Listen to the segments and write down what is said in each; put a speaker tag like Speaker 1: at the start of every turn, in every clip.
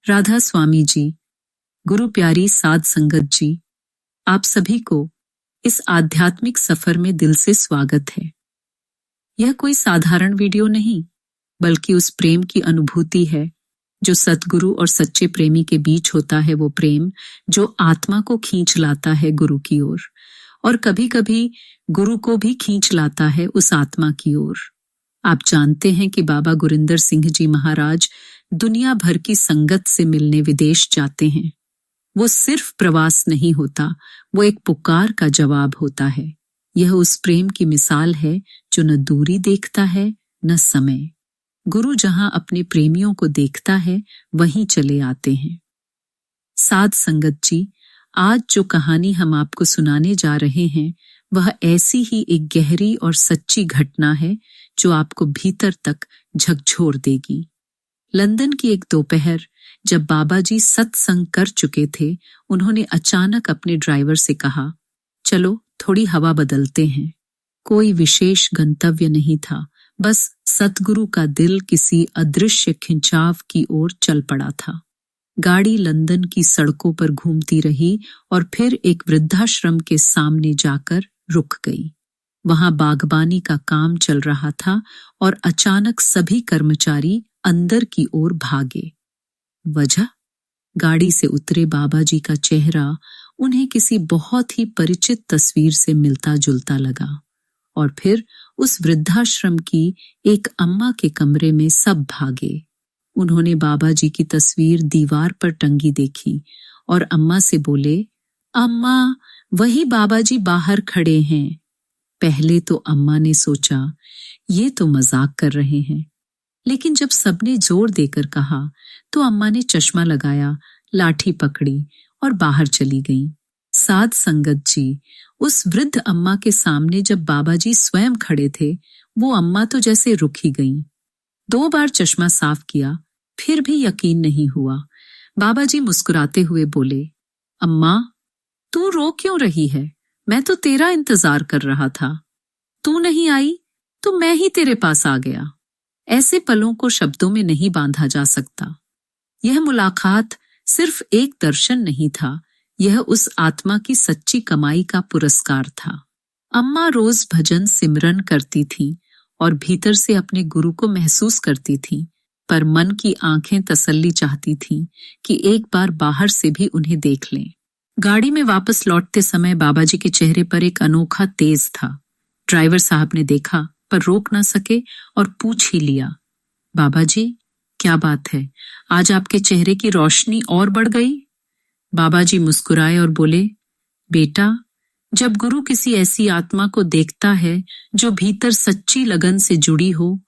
Speaker 1: राधा स्वामी जी, गुरु प्यारी साध संगत जी, आप सभी को इस आध्यात्मिक सफर में दिल से स्वागत है। यह कोई साधारण वीडियो नहीं, बल्कि उस प्रेम की अनुभूति है जो सतगुरु और सच्चे प्रेमी के बीच होता है। वो प्रेम जो आत्मा को खींच लाता है गुरु की ओर, और कभी कभी गुरु को भी खींच लाता है उस आत्मा की ओर। आप जानते हैं कि बाबा गुरिंदर सिंह जी महाराज दुनिया भर की संगत से मिलने विदेश जाते हैं। वो सिर्फ प्रवास नहीं होता, वो एक पुकार का जवाब होता है। यह उस प्रेम की मिसाल है जो न दूरी देखता है न समय। गुरु जहां अपने प्रेमियों को देखता है वहीं चले आते हैं। साध संगत जी, आज जो कहानी हम आपको सुनाने जा रहे हैं वह ऐसी ही एक गहरी और सच्ची घटना है जो आपको भीतर तक झकझोर देगी। लंदन की एक दोपहर जब बाबा जी सत्संग कर चुके थे, उन्होंने अचानक अपने ड्राइवर से कहा, चलो थोड़ी हवा बदलते हैं। कोई विशेष गंतव्य नहीं था, बस सतगुरु का दिल किसी अदृश्य खिंचाव की ओर चल पड़ा था। गाड़ी लंदन की सड़कों पर घूमती रही और फिर एक वृद्धाश्रम के सामने जाकर रुक गई। वहां बागबानी का काम चल रहा था और अचानक सभी कर्मचारी अंदर की ओर भागे। वजह? गाड़ी से उतरे बाबा जी का चेहरा उन्हें किसी बहुत ही परिचित तस्वीर से मिलता जुलता लगा। और फिर उस वृद्धाश्रम की एक अम्मा के कमरे में सब भागे। उन्होंने बाबा जी की तस्वीर दीवार पर टंगी देखी और अम्मा से बोले, अम्मा, वही बाबा जी बाहर खड़े हैं। पहले तो अम्मा ने सोचा ये तो मजाक कर रहे हैं, लेकिन जब सबने जोर देकर कहा तो अम्मा ने चश्मा लगाया, लाठी पकड़ी और बाहर चली गईं। साध संगत जी, उस वृद्ध अम्मा के सामने जब बाबा जी स्वयं खड़े थे, वो अम्मा तो जैसे रुक ही गईं। 2 बार चश्मा साफ किया, फिर भी यकीन नहीं हुआ। बाबा जी मुस्कुराते हुए बोले, अम्मा, तू रो क्यों रही है? मैं तो तेरा इंतजार कर रहा था। तू नहीं आई तो मैं ही तेरे पास आ गया। ऐसे पलों को शब्दों में नहीं बांधा जा सकता। यह मुलाकात सिर्फ एक दर्शन नहीं था, यह उस आत्मा की सच्ची कमाई का पुरस्कार था। अम्मा रोज भजन सिमरन करती थीं और भीतर से अपने गुरु को महसूस करती थीं, पर मन की आंखें तसल्ली चाहती थीं कि एक बार बाहर से भी उन्हें देख लें। गाड़ी में वापस लौटते समय बाबा जी के चेहरे पर एक अनोखा तेज था। ड्राइवर साहब ने देखा पर रोक ना सके और पूछ ही लिया, बाबा जी, क्या बात है? आज आपके चेहरे की रोशनी और बढ़ गई। बाबा जी मुस्कुराए और बोले, बेटा, जब गुरु किसी ऐसी आत्मा को देखता है जो भीतर सच्ची लगन से जुड़ी हो,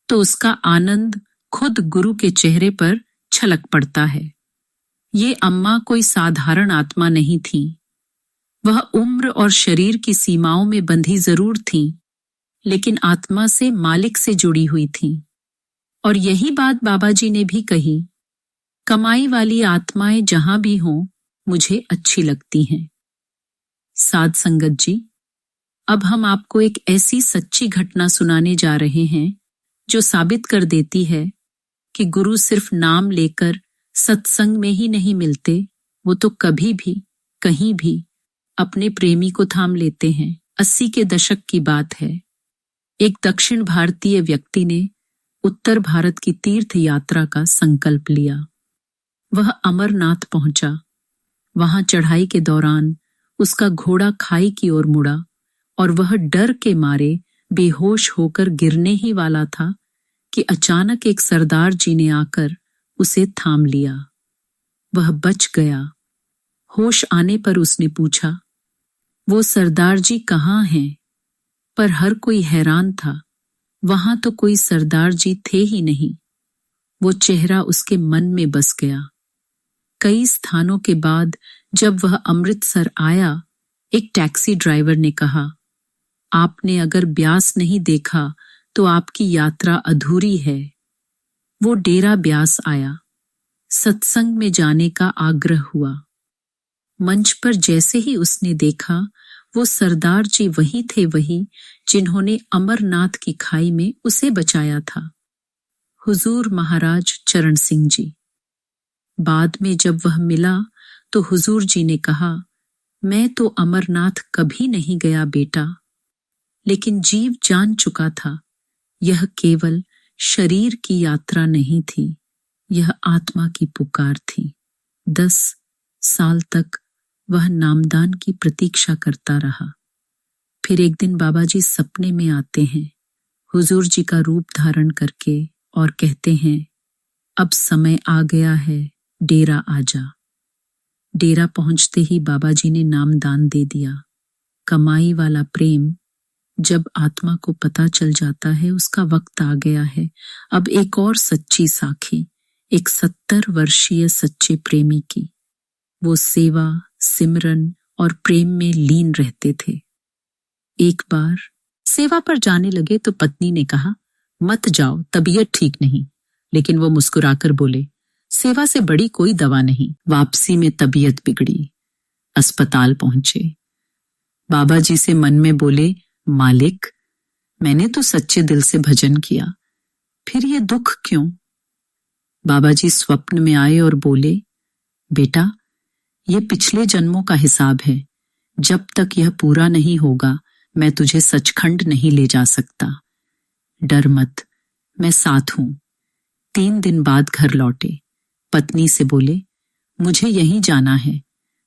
Speaker 1: तो उसका आनंद खुद गुरु के चेहरे पर छलक पड़ता है। ये अम्मा कोई साधारण आत्मा नहीं थी। वह उम्र और शरीर की सीमाओं में बंधी जरूर थीं, लेकिन आत्मा से, मालिक से जुड़ी हुई थीं। और यही बात बाबा जी ने भी कही, कमाई वाली आत्माएं जहां भी हों, मुझे अच्छी लगती हैं। साध संगत जी, अब हम आपको एक ऐसी सच्ची घटना सुनाने जा रहे हैं जो साबित कर देती है कि गुरु सिर्फ नाम लेकर सत्संग में ही नहीं मिलते, वो तो कभी भी, कहीं भी अपने प्रेमी को थाम लेते हैं। 80 के दशक की बात है। एक दक्षिण भारतीय व्यक्ति ने उत्तर भारत की तीर्थ यात्रा का संकल्प लिया। वह अमरनाथ पहुंचा। वहां चढ़ाई के दौरान उसका घोड़ा खाई की ओर मुड़ा और वह डर के मारे बेहोश होकर गिरने ही वाला था कि अचानक एक सरदार जी ने आकर उसे थाम लिया। वह बच गया। होश आने पर उसने पूछा, वो सरदार जी कहाँ हैं? पर हर कोई हैरान था। वहां तो कोई सरदार जी थे ही नहीं। वो चेहरा उसके मन में बस गया। कई स्थानों के बाद जब वह अमृतसर आया, एक टैक्सी ड्राइवर ने कहा, आपने अगर ब्यास नहीं देखा तो आपकी यात्रा अधूरी है। वो डेरा ब्यास आया। सत्संग में जाने का आग्रह हुआ। मंच पर जैसे ही उसने देखा, वो सरदार जी वही थे, वही जिन्होंने अमरनाथ की खाई में उसे बचाया था। हुजूर महाराज चरण सिंह जी। बाद में जब वह मिला तो हुजूर जी ने कहा, मैं तो अमरनाथ कभी नहीं गया बेटा, लेकिन जीव जान चुका था यह केवल शरीर की यात्रा नहीं थी, यह आत्मा की पुकार थी। 10 साल तक वह नामदान की प्रतीक्षा करता रहा। फिर एक दिन बाबा जी सपने में आते हैं, हुजूर जी का रूप धारण करके, और कहते हैं, अब समय आ गया है, डेरा आजा। डेरा पहुंचते ही बाबा जी ने नामदान दे दिया। कमाई वाला प्रेम जब आत्मा को पता चल जाता है उसका वक्त आ गया है। अब एक और सच्ची साखी, एक 70 वर्षीय सच्चे प्रेमी की। वो सेवा, सिमरन और प्रेम में लीन रहते थे। एक बार सेवा पर जाने लगे तो पत्नी ने कहा, मत जाओ, तबीयत ठीक नहीं। लेकिन वो मुस्कुराकर बोले, सेवा से बड़ी कोई दवा नहीं। वापसी में तबीयत बिगड़ी, अस्पताल पहुंचे। बाबा जी से मन में बोले, मालिक, मैंने तो सच्चे दिल से भजन किया, फिर ये दुख क्यों? बाबा जी स्वप्न में आए और बोले, बेटा, ये पिछले जन्मों का हिसाब है। जब तक यह पूरा नहीं होगा मैं तुझे सचखंड नहीं ले जा सकता। डर मत, मैं साथ हूं। 3 दिन बाद घर लौटे। पत्नी से बोले, मुझे यहीं जाना है,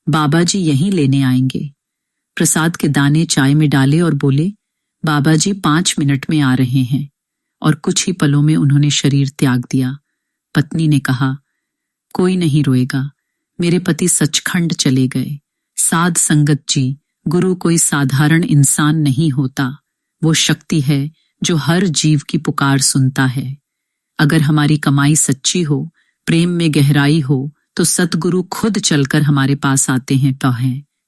Speaker 1: बाबा जी यहीं लेने आएंगे। प्रसाद के दाने चाय में डाले और बोले, बाबा जी 5 मिनट में आ रहे हैं। और कुछ ही पलों में उन्होंने शरीर त्याग दिया। पत्नी ने कहा, कोई नहीं रोएगा, मेरे पति सचखंड चले गए। साध संगत जी, गुरु कोई साधारण इंसान नहीं होता, वो शक्ति है जो हर जीव की पुकार सुनता है। अगर हमारी कमाई सच्ची हो, प्रेम में गहराई हो, तो सतगुरु खुद चलकर हमारे पास आते हैं।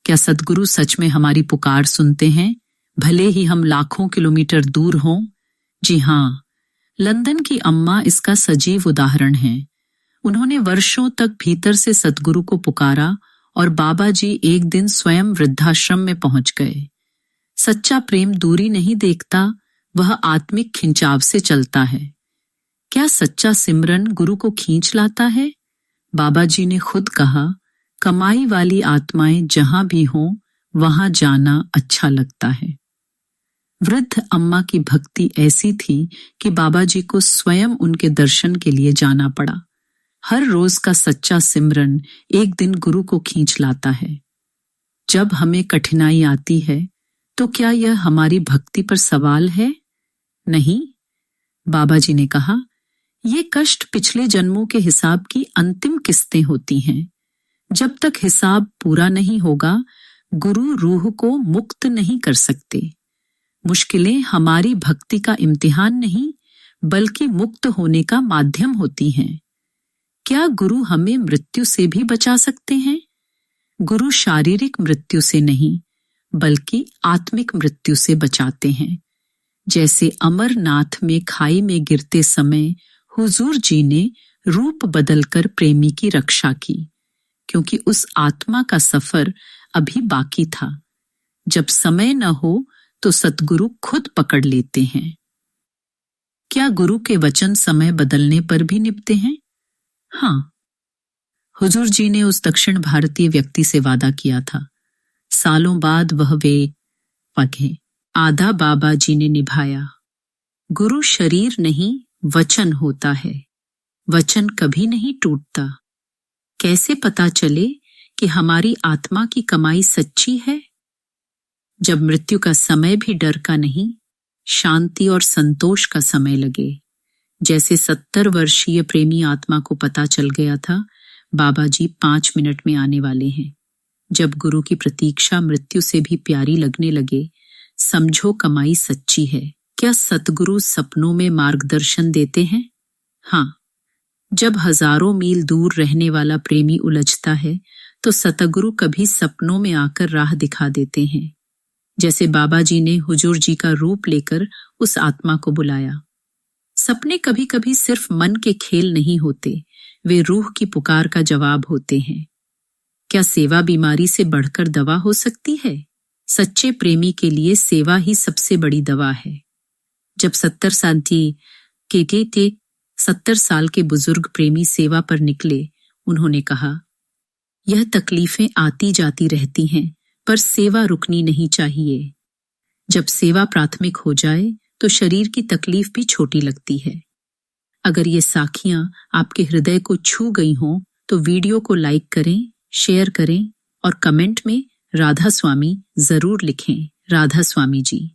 Speaker 1: क्या सतगुरु सच में हमारी पुकार सुनते हैं, भले ही हम लाखों किलोमीटर दूर हों? जी हाँ, लंदन की अम्मा इसका सजीव उदाहरण है। उन्होंने वर्षों तक भीतर से सतगुरु को पुकारा और बाबा जी एक दिन स्वयं वृद्धाश्रम में पहुंच गए। सच्चा प्रेम दूरी नहीं देखता, वह आत्मिक खिंचाव से चलता है। क्या सच्चा सिमरन गुरु को खींच लाता है? बाबा जी ने खुद कहा, कमाई वाली आत्माएं जहां भी हों वहां जाना अच्छा लगता है। वृद्ध अम्मा की भक्ति ऐसी थी कि बाबा जी को स्वयं उनके दर्शन के लिए जाना पड़ा। हर रोज का सच्चा सिमरन एक दिन गुरु को खींच लाता है। जब हमें कठिनाई आती है तो क्या यह हमारी भक्ति पर सवाल है? नहीं, बाबा जी ने कहा, ये कष्ट पिछले जन्मों के हिसाब की अंतिम किस्तें होती हैं। जब तक हिसाब पूरा नहीं होगा, गुरु रूह को मुक्त नहीं कर सकते। मुश्किलें हमारी भक्ति का इम्तिहान नहीं, बल्कि मुक्त होने का माध्यम होती हैं। क्या गुरु हमें मृत्यु से भी बचा सकते हैं? गुरु शारीरिक मृत्यु से नहीं, बल्कि आत्मिक मृत्यु से बचाते हैं। जैसे अमरनाथ में खाई में गिरते समय हुजूर जी ने रूप बदलकर प्रेमी की रक्षा की, क्योंकि उस आत्मा का सफर अभी बाकी था। जब समय न हो तो सतगुरु खुद पकड़ लेते हैं। क्या गुरु के वचन समय बदलने पर भी निभते हैं? हाँ, हुजूर जी ने उस दक्षिण भारतीय व्यक्ति से वादा किया था। सालों बाद वह वे पगे आधा बाबा जी ने निभाया। गुरु शरीर नहीं, वचन होता है। वचन कभी नहीं टूटता। कैसे पता चले कि हमारी आत्मा की कमाई सच्ची है? जब मृत्यु का समय भी डर का नहीं, शांति और संतोष का समय लगे। जैसे 70 वर्षीय प्रेमी आत्मा को पता चल गया था, बाबा जी 5 मिनट में आने वाले हैं। जब गुरु की प्रतीक्षा मृत्यु से भी प्यारी लगने लगे, समझो कमाई सच्ची है। क्या सतगुरु सपनों में मार्गदर्शन देते हैं? हाँ, जब हजारों मील दूर रहने वाला प्रेमी उलझता है तो सतगुरु कभी सपनों में आकर राह दिखा देते हैं। जैसे बाबा जी ने हुजूर जी का रूप लेकर उस आत्मा को बुलाया। सपने कभी कभी सिर्फ मन के खेल नहीं होते, वे रूह की पुकार का जवाब होते हैं। क्या सेवा बीमारी से बढ़कर दवा हो सकती है? सच्चे प्रेमी के लिए सेवा ही सबसे बड़ी दवा है। जब 70 साल के बुजुर्ग प्रेमी सेवा पर निकले, उन्होंने कहा, यह तकलीफें आती जाती रहती हैं, पर सेवा रुकनी नहीं चाहिए। जब सेवा प्राथमिक हो जाए तो शरीर की तकलीफ भी छोटी लगती है। अगर ये साखियां आपके हृदय को छू गई हों तो वीडियो को लाइक करें, शेयर करें और कमेंट में राधा स्वामी जरूर लिखें। राधा स्वामी जी।